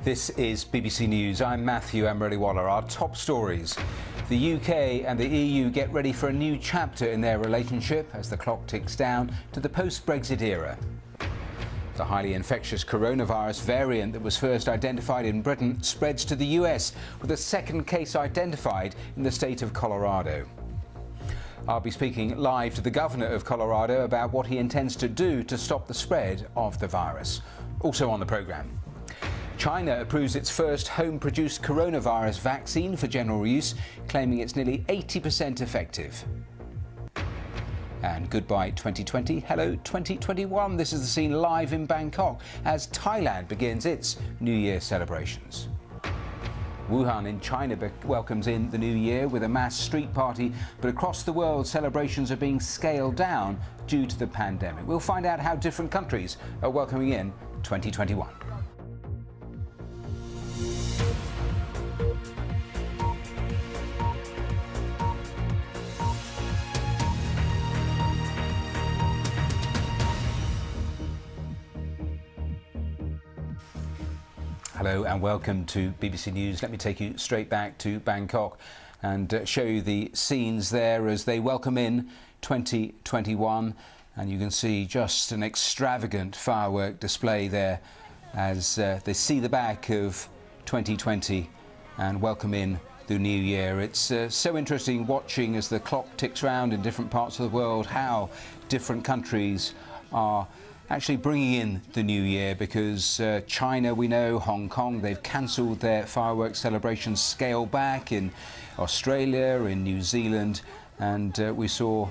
This is BBC News. I'm Matthew Amroliwala. Our top stories. The UK and the EU get ready for a new chapter in their relationship as the clock ticks down to the post-Brexit era. The highly infectious coronavirus variant that was first identified in Britain spreads to the US, with a second case identified in the state of Colorado. I'll be speaking live to the governor of Colorado about what he intends to do to stop the spread of the virus. Also on the programme, China approves its first home-produced coronavirus vaccine for general use, claiming it's nearly 80% effective. And goodbye 2020, hello 2021. This is the scene live in Bangkok as Thailand begins its New Year celebrations. Wuhan in China welcomes in the new year with a mass street party, but across the world celebrations are being scaled down due to the pandemic. We'll find out how different countries are welcoming in 2021. Hello and welcome to BBC News. Let me take you straight back to Bangkok and show you the scenes there as they welcome in 2021. And you can see just an extravagant firework display there as they see the back of 2020 and welcome in the new year. It's so interesting watching as the clock ticks round in different parts of the world how different countries are actually bringing in the new year, because China, we know, Hong Kong, they've cancelled their fireworks celebrations, scale back in Australia, in New Zealand, and we saw,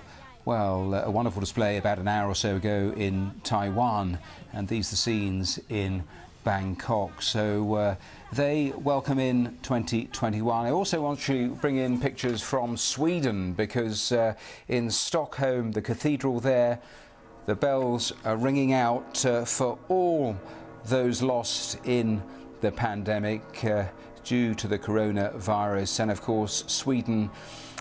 well, a wonderful display about an hour or so ago in Taiwan, and these are the scenes in Bangkok. So they welcome in 2021. I also want to bring in pictures from Sweden, because in Stockholm, the cathedral there, the bells are ringing out for all those lost in the pandemic due to the coronavirus. And of course, Sweden,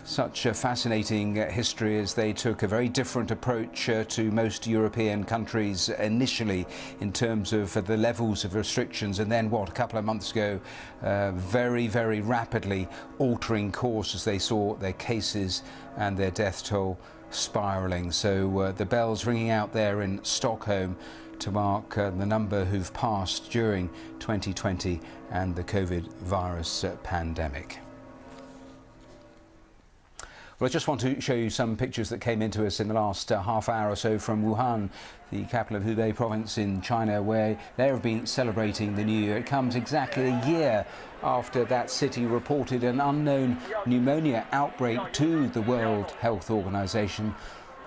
such a fascinating history, as they took a very different approach to most European countries initially in terms of the levels of restrictions, and then a couple of months ago, very rapidly altering course as they saw their cases and their death toll spiralling. So the bells ringing out there in Stockholm to mark the number who've passed during 2020 and the COVID virus pandemic. Well, I just want to show you some pictures that came into us in the last half hour or so from Wuhan, the capital of Hubei province in China, where they have been celebrating the new year. It comes exactly a year after that city reported an unknown pneumonia outbreak to the World Health Organization.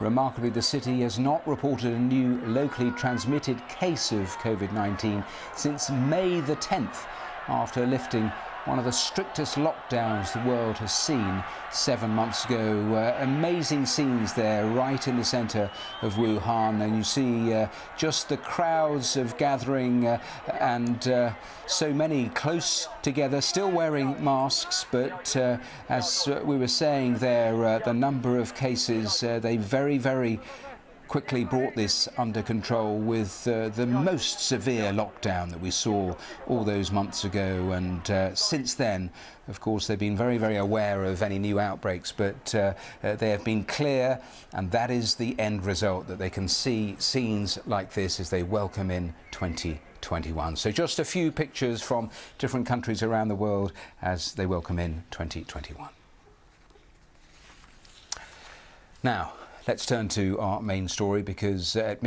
Remarkably, the city has not reported a new locally transmitted case of COVID-19 since May the 10th, after lifting one of the strictest lockdowns the world has seen 7 months ago. Amazing scenes there right in the centre of Wuhan, and you see just the crowds of gathering and so many close together, still wearing masks, but as we were saying there, the number of cases, they very quickly brought this under control with the most severe lockdown that we saw all those months ago. And since then, of course, they've been very aware of any new outbreaks, but they have been clear, and that is the end result, that they can see scenes like this as they welcome in 2021. So just a few pictures from different countries around the world as they welcome in 2021. Now, let's turn to our main story, because at